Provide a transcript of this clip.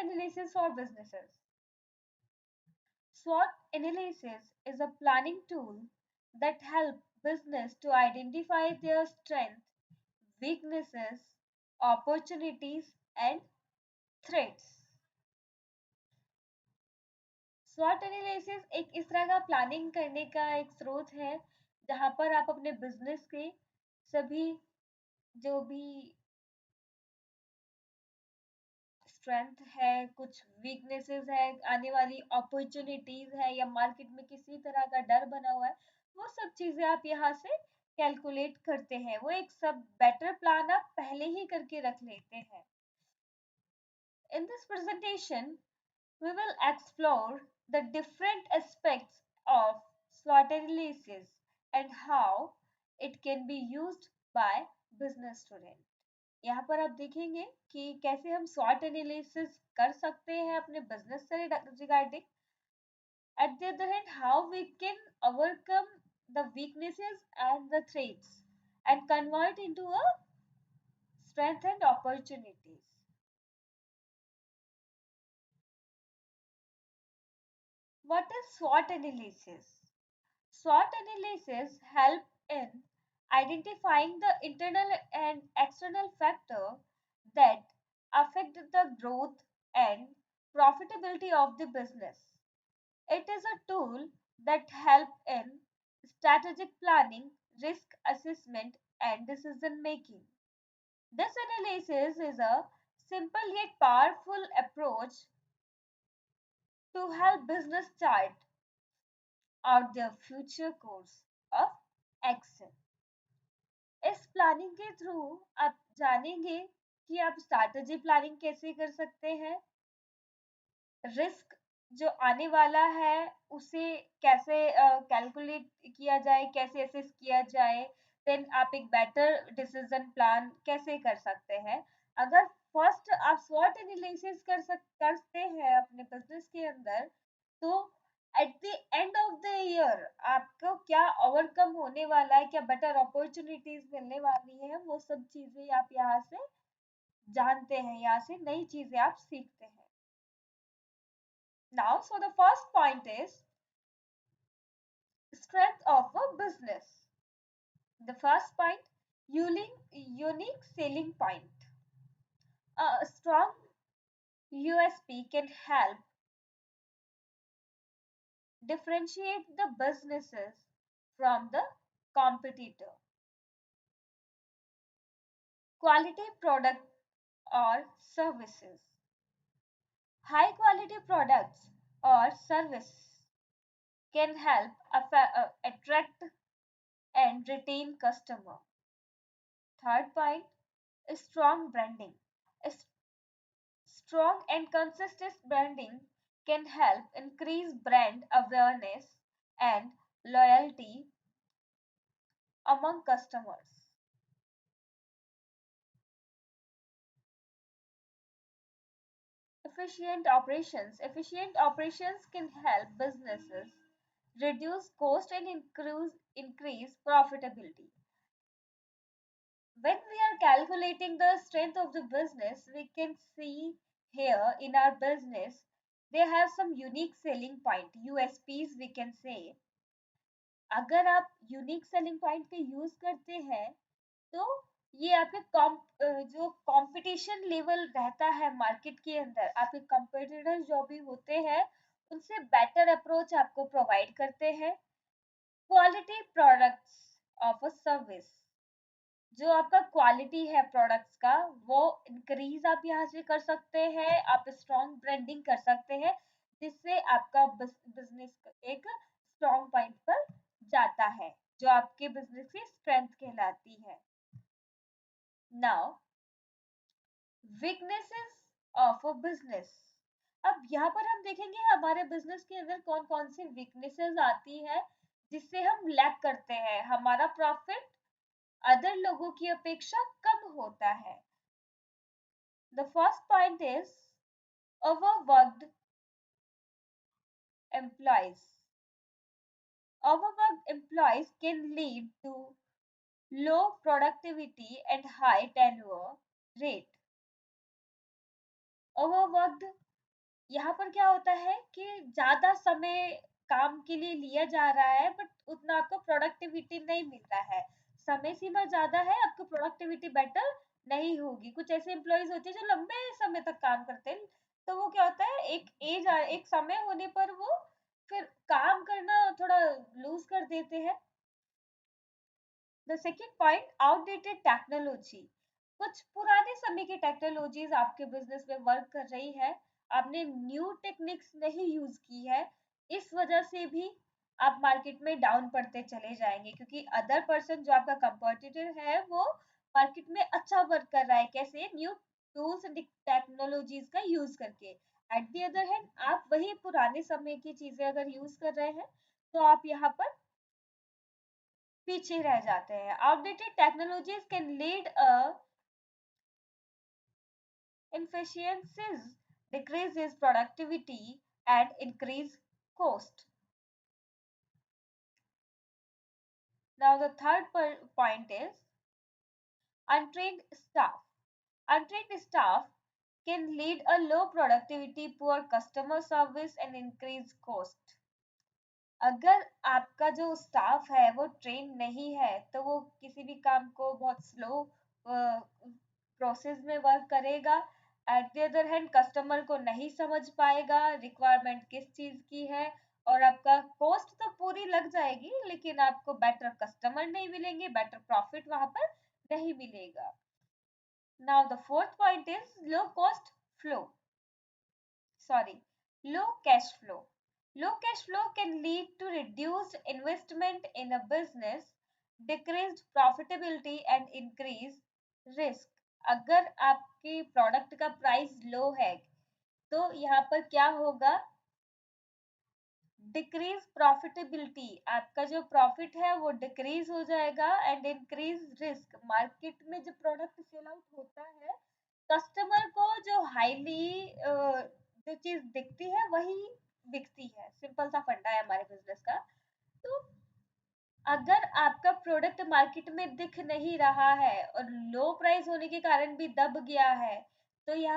analysis for businesses. SWOT analysis is a planning tool that helps business to identify their strengths, weaknesses, opportunities, and threats. स्वॉट analysis एक इस तरह का planning करने का एक स्रोत है जहां पर आप अपने बिजनेस के सभी जो भी स्ट्रेंथ है, कुछ वीकनेसेस है, आने वाली अपॉर्चुनिटीज है या मार्केट में किसी तरह का डर बना हुआ है, वो सब चीजें आप यहाँ से कैलकुलेट करते हैं। वो एक सब बेटर प्लान आप पहले ही करके रख लेते हैं। In this presentation we will explore the different aspects of SWOT analysis and how it can be used by business students. यहाँ पर आप देखेंगे कि कैसे हम SWOT analysis कर सकते हैं अपने business से regarding. At the other hand, how we can overcome the weaknesses and the threats and convert into a strength and opportunities. What is SWOT analysis? SWOT analysis help in identifying the internal and external factor that affect the growth and profitability of the business. It is a tool that help in strategic planning, risk assessment, and decision making. This analysis is a simple yet powerful approach to help business chart out their future course of action. इस planning के through आप जानेंगे कि आप strategy planning कैसे कर सकते हैं, रिस्क जो आने वाला है उसे कैसे कैलकुलेट किया जाए, कैसे असेस किया जाए, देन आप एक बेटर डिसीजन प्लान कैसे कर सकते हैं। अगर फर्स्ट आप स्वॉट एनालिसिस करते हैं अपने बिजनेस के अंदर, तो at the end of the year आपको क्या ओवरकम होने वाला है, क्या बेटर अपॉर्चुनिटीज मिलने वाली है, वो सब चीजें आप यहाँ से जानते हैं, यहाँ से नई चीजें आप सीखते हैं। Now, so the first point is strength of a business. The first point, unique selling point. A strong USP can help differentiate the businesses from the competitor. Quality product or services. High quality products or service can help attract and retain customer. Third point, strong branding. Strong and consistent branding can help increase brand awareness and loyalty among customers. Efficient operations. Efficient operations can help businesses reduce cost and increase profitability. When we are calculating the strength of the business, we can see here in our business they have some unique selling point, USPs we can say. अगर आप unique selling point का use करते हैं तो ये आपके जो competition level रहता है मार्केट के अंदर, आपके कंपटीटर्स जो भी होते हैं उनसे बेटर अप्रोच आपको प्रोवाइड करते हैं। Quality products of a service, जो आपका क्वालिटी है प्रोडक्ट्स का वो इंक्रीज आप यहाँ से कर सकते हैं, आप स्ट्रॉन्ग ब्रांडिंग कर सकते हैं जिससे आपका बिजनेस एक स्ट्रॉन्ग पॉइंट पर जाता है जो आपके बिजनेस की स्ट्रेंथ कहलाती है। Now weaknesses of a business. अब यहाँ पर हम देखेंगे हमारे बिजनेस के अंदर कौन कौन सी वीकनेसेस आती है जिससे हम लैक करते हैं, हमारा प्रॉफिट अदर लोगों की अपेक्षा कम होता है। The first point is overworked employees. Overworked employees can lead to low productivity and high turnover rate. Overworked यहाँ पर क्या होता है कि ज्यादा समय काम के लिए लिया जा रहा है बट उतना आपको प्रोडक्टिविटी नहीं मिल रहा है। समय सीमा ज्यादा है, आपको प्रोडक्टिविटी बेटर नहीं होगी। कुछ ऐसे एम्प्लॉयज होते हैं जो लंबे समय तक काम करते हैं, तो वो क्या होता है एक समय होने पर वो फिर काम करना थोड़ा लूज कर देते हैं। The second point, outdated technology. कुछ पुराने समय की टेक्नोलॉजीज आपके बिजनेस में वर्क कर रही है, आपने न्यू टेक्निक्स नहीं यूज की है, इस वजह से भी आप मार्केट में डाउन पड़ते चले जाएंगे, क्योंकि अदर पर्सन जो आपका कंपटीटर है वो मार्केट में अच्छा वर्क कर रहा है, कैसे न्यू टूल्स एंड टेक्नोलॉजीज का यूज करके। एट द अदर हैंड आप वही पुराने समय की चीजें अगर यूज कर रहे हैं तो आप यहाँ पर पीछे रह जाते हैं। Outdated technologies can lead a inefficiencies, decreases productivity and increase cost. Now the third point is untrained staff. Untrained staff can lead a low productivity, poor customer service and increased cost. अगर आपका जो staff है वो train नहीं है तो वो किसी भी काम को बहुत स्लो प्रोसेस में वर्क करेगा। At the other hand customer को नहीं समझ पाएगा रिक्वायरमेंट किस चीज की है, और आपका कॉस्ट तो पूरी लग जाएगी लेकिन आपको बेटर कस्टमर नहीं मिलेंगे, बेटर प्रॉफिट वहां पर नहीं मिलेगा। Now the fourth point is low cost flow, sorry, low cash flow. Low cash flow can lead to reduced investment in a business, decreased profitability and increased risk. अगर आपके product का price लो है तो यहाँ पर क्या होगा, डिक्रीज प्रॉफिटेबिलिटी, आपका जो प्रॉफिट है वो डिक्रीज हो जाएगा एंड इंक्रीज रिस्क। मार्केट में जो प्रोडक्ट सेल आउट होता है कस्टमर को जो हाईली जो चीज दिखती है वही बिकती है, सिंपल सा फंडा है हमारे बिजनेस का। तो अगर आपका प्रोडक्ट मार्केट में दिख नहीं रहा है और लो प्राइस होने के कारण भी दब गया है तो यहाँ